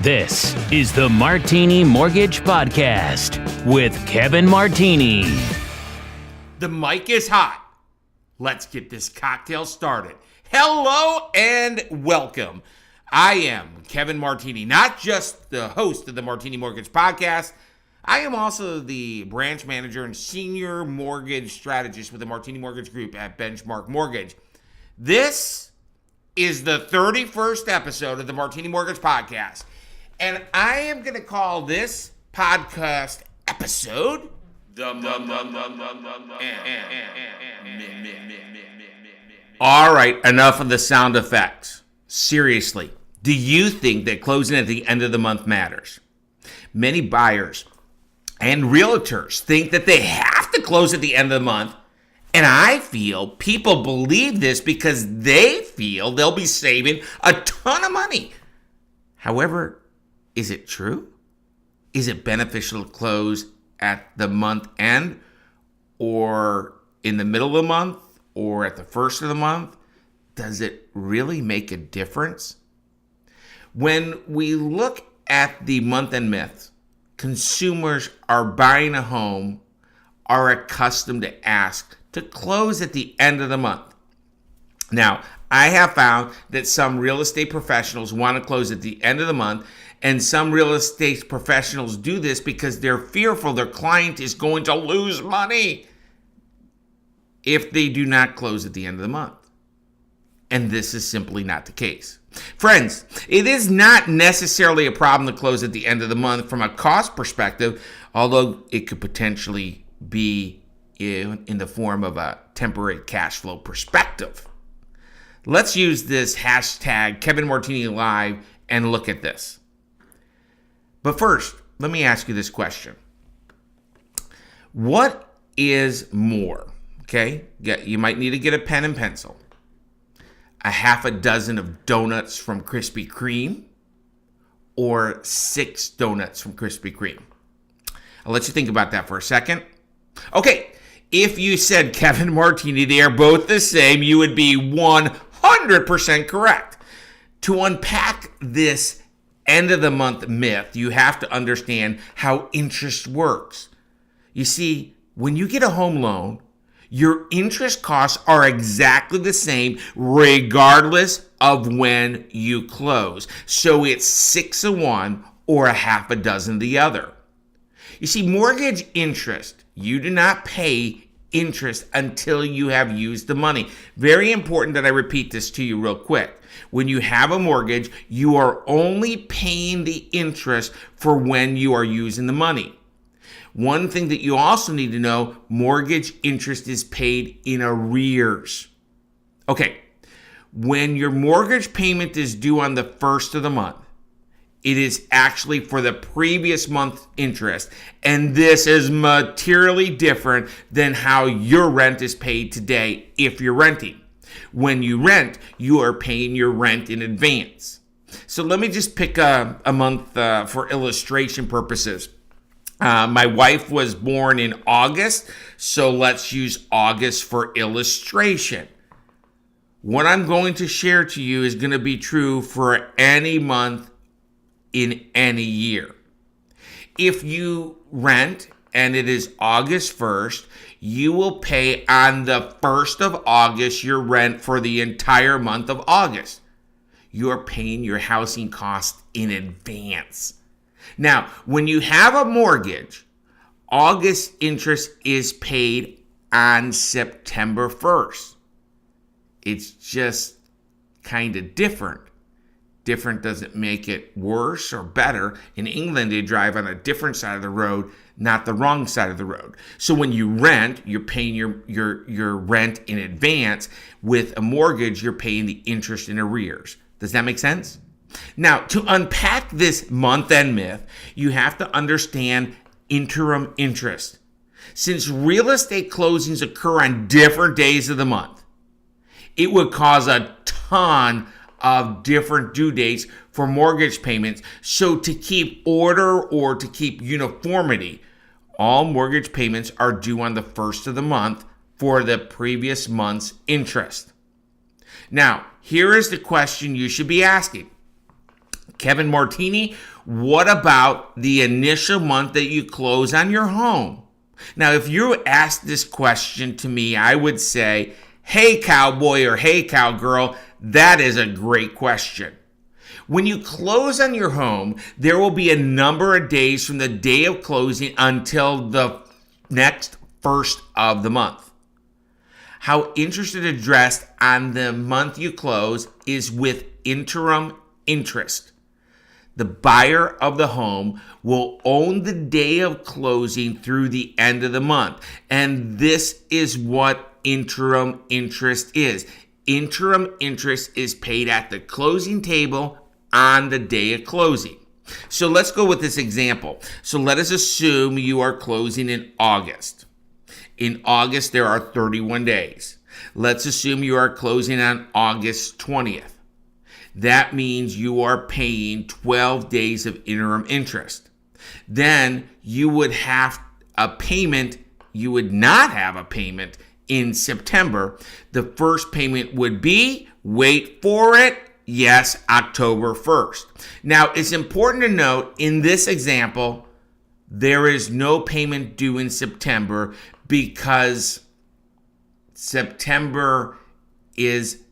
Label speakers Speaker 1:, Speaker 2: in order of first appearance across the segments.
Speaker 1: This is the Martini Mortgage Podcast with Kevin Martini.
Speaker 2: The mic is hot. Let's get this cocktail started. Hello and welcome. I am Kevin Martini, not just the host of the Martini Mortgage Podcast. I am also the branch manager and senior mortgage strategist with the Martini Mortgage Group at Benchmark Mortgage. This is the 31st episode of the Martini Mortgage Podcast. And I am going to call this podcast episode All right, enough of the sound effects. Seriously, do you think that closing at the end of the month matters? Many buyers and realtors think that they have to close at the end of the month. And I feel people believe this because they feel they'll be saving a ton of money. However, is it true? Is it beneficial to close at the month end or in the middle of the month or at the first of the month? Does it really make a difference? When we look at the month-end myths, consumers are buying a home are accustomed to ask to close at the end of the month. Now, I have found that some real estate professionals want to close at the end of the month, and some real estate professionals do this because they're fearful their client is going to lose money if they do not close at the end of the month. And this is simply not the case. Friends, it is not necessarily a problem to close at the end of the month from a cost perspective, although it could potentially be in the form of a temporary cash flow perspective. Let's use this hashtag Kevin Martini Live and look at this. But first, let me ask you this question. What is more? Okay, you might need to get a pen and pencil. A half a dozen of donuts from Krispy Kreme or 6 donuts from Krispy Kreme? I'll let you think about that for a second. Okay, if you said Kevin Martini, they are both the same, you would be 100% correct. To unpack this end of the month myth, you have to understand how interest works. You see, when you get a home loan, your interest costs are exactly the same regardless of when you close. So it's 6 of one or a half a dozen of the other. You see, mortgage interest, you do not pay interest until you have used the money. Very important that I repeat this to you real quick. When you have a mortgage, you are only paying the interest for when you are using the money. One thing that you also need to know, mortgage interest is paid in arrears. Okay, when your mortgage payment is due on the first of the month, it is actually for the previous month's interest. And this is materially different than how your rent is paid today if you're renting. When you rent, you are paying your rent in advance. So let me just pick a month for illustration purposes. My wife was born in August, so let's use August for illustration. What I'm going to share to you is going to be true for any month in any year. If you rent and it is August 1st, you will pay on the 1st of August your rent for the entire month of August. You are paying your housing costs in advance. Now, when you have a mortgage, August interest is paid on September 1st. It's just kind of different. Different doesn't make it worse or better. In England, they drive on a different side of the road, not the wrong side of the road. So when you rent, you're paying your rent in advance. With a mortgage, you're paying the interest in arrears. Does that make sense? Now, to unpack this month-end myth, you have to understand interim interest. Since real estate closings occur on different days of the month, it would cause a ton of different due dates for mortgage payments. So to keep order or to keep uniformity, all mortgage payments are due on the first of the month for the previous month's interest. Now, here is the question you should be asking. Kevin Martini, what about the initial month that you close on your home? Now, if you asked this question to me, I would say, hey, cowboy or hey, cowgirl, that is a great question. When you close on your home, there will be a number of days from the day of closing until the next first of the month. How interest is addressed on the month you close is with interim interest. The buyer of the home will own the day of closing through the end of the month. And this is what interim interest is. Interim interest is paid at the closing table on the day of closing. So let's go with this example. So let us assume you are closing in August. In August, there are 31 days. Let's assume you are closing on August 20th. That means you are paying 12 days of interim interest. Then you would have a payment. You would not have a payment in September. The first payment would be, wait for it, yes, October 1st. Now, it's important to note in this example, there is no payment due in September because September is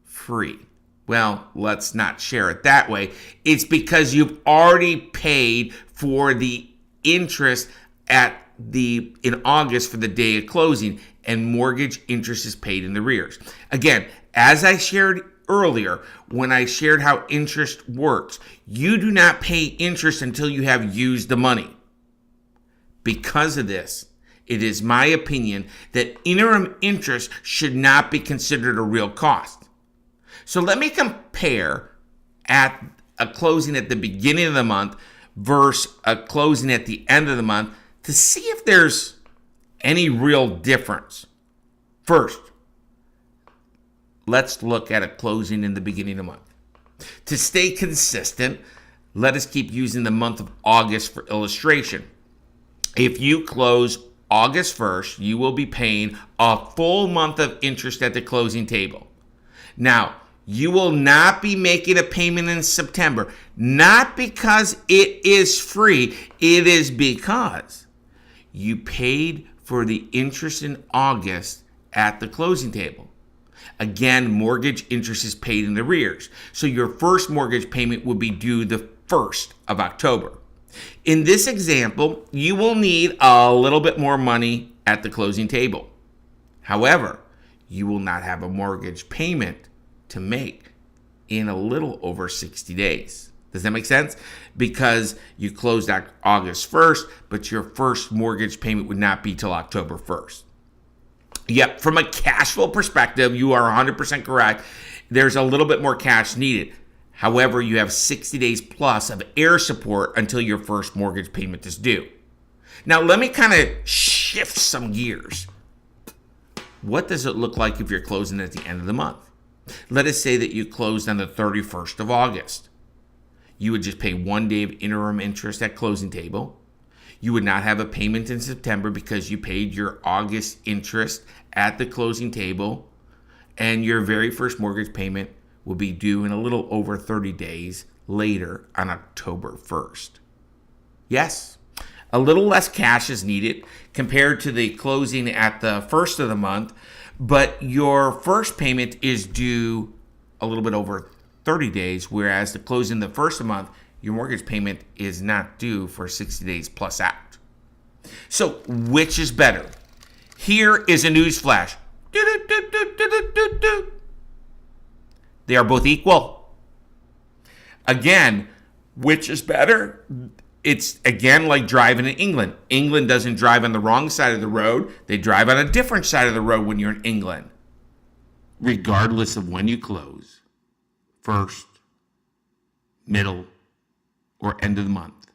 Speaker 2: free. Well, let's not share it that way. It's because you've already paid for the interest in August for the day of closing, and mortgage interest is paid in the arrears. Again, as I shared earlier, when I shared how interest works, you do not pay interest until you have used the money. Because of this, it is my opinion that interim interest should not be considered a real cost. So let me compare at a closing at the beginning of the month versus a closing at the end of the month to see if there's any real difference. First, let's look at a closing in the beginning of the month. To stay consistent, let us keep using the month of August for illustration. If you close August 1st, you will be paying a full month of interest at the closing table. Now, you will not be making a payment in September, not because it is free, it is because you paid for the interest in August at the closing table. Again, mortgage interest is paid in arrears, so your first mortgage payment will be due the 1st of October. In this example, you will need a little bit more money at the closing table. However, you will not have a mortgage payment to make in a little over 60 days. Does that make sense? Because you closed August 1st, but your first mortgage payment would not be till October 1st. Yep, from a cash flow perspective, you are 100% correct. There's a little bit more cash needed. However, you have 60 days plus of air support until your first mortgage payment is due. Now, let me kind of shift some gears. What does it look like if you're closing at the end of the month? Let us say that you closed on the 31st of August. You would just pay 1 day of interim interest at closing table. You would not have a payment in September because you paid your August interest at the closing table, and your very first mortgage payment will be due in a little over 30 days later on October 1st. Yes, a little less cash is needed compared to the closing at the first of the month, but your first payment is due a little bit over 30 days, whereas the closing the first of the month, your mortgage payment is not due for 60 days plus out. So, which is better? Here is a news flash. They are both equal. Again, which is better? It's, again, like driving in England. England doesn't drive on the wrong side of the road. They drive on a different side of the road when you're in England. Regardless of when you close, first, middle, or end of the month,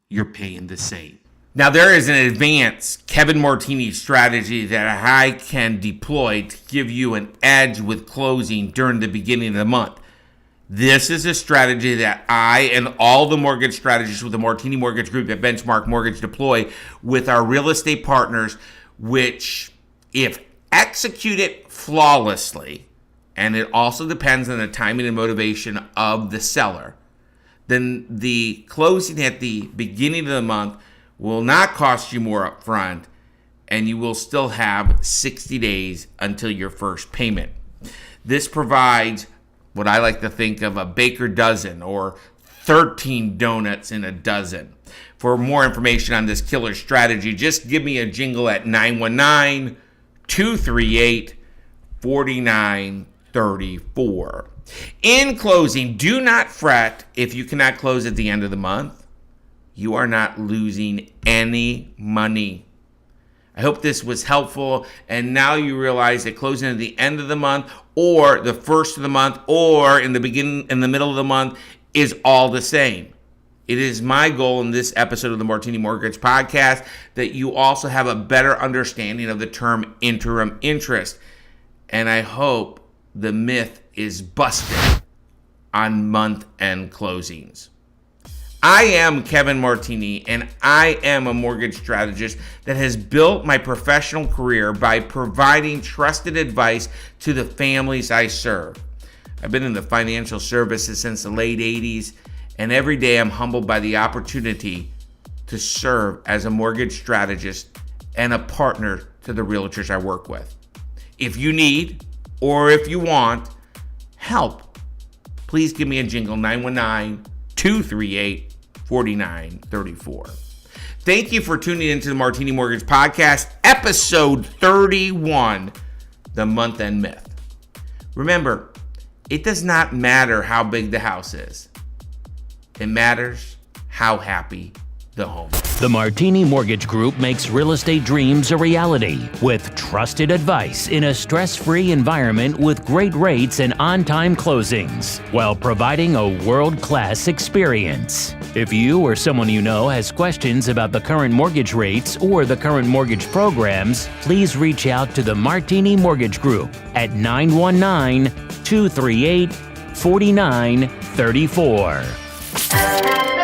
Speaker 2: you're paying the same. Now, there is an advanced Kevin Martini strategy that I can deploy to give you an edge with closing during the beginning of the month. This is a strategy that I and all the mortgage strategists with the Martini Mortgage Group at Benchmark Mortgage deploy with our real estate partners, which, if executed flawlessly, and it also depends on the timing and motivation of the seller, then the closing at the beginning of the month will not cost you more upfront, and you will still have 60 days until your first payment. This provides what I like to think of a baker dozen or 13 donuts in a dozen. For more information on this killer strategy, just give me a jingle at 919-238-4934. In closing, do not fret if you cannot close at the end of the month. You are not losing any money. I hope this was helpful, and now you realize that closing at the end of the month or the first of the month or in the middle of the month is all the same. It is my goal in this episode of the Martini Mortgage Podcast that you also have a better understanding of the term interim interest. And I hope the myth is busted on month-end closings. I am Kevin Martini, and I am a mortgage strategist that has built my professional career by providing trusted advice to the families I serve. I've been in the financial services since the late 80s, and every day I'm humbled by the opportunity to serve as a mortgage strategist and a partner to the realtors I work with. If you need, or if you want, help, please give me a jingle, 919-238-4934. Thank you for tuning into the Martini Mortgage Podcast, episode 31, The Month-End Myth. Remember, it does not matter how big the house is. It matters how happy the home is.
Speaker 1: The Martini Mortgage Group makes real estate dreams a reality with trusted advice in a stress-free environment with great rates and on-time closings while providing a world-class experience. If you or someone you know has questions about the current mortgage rates or the current mortgage programs, please reach out to the Martini Mortgage Group at 919-238-4934.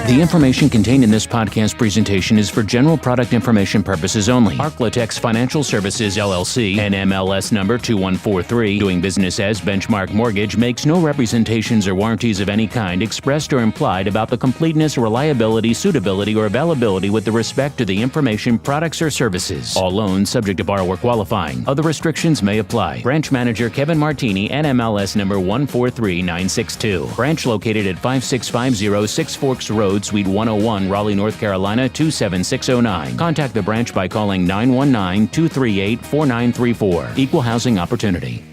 Speaker 1: The information contained in this podcast presentation is for general product information purposes only. Arklatex Financial Services, LLC, NMLS number 2143, doing business as Benchmark Mortgage, makes no representations or warranties of any kind expressed or implied about the completeness, reliability, suitability, or availability with respect to the information, products, or services. All loans subject to borrower qualifying. Other restrictions may apply. Branch Manager Kevin Martini, NMLS number 143962. Branch located at 5650 Six Forks Road, Suite 101, Raleigh, North Carolina, 27609. Contact the branch by calling 919-238-4934. Equal housing opportunity.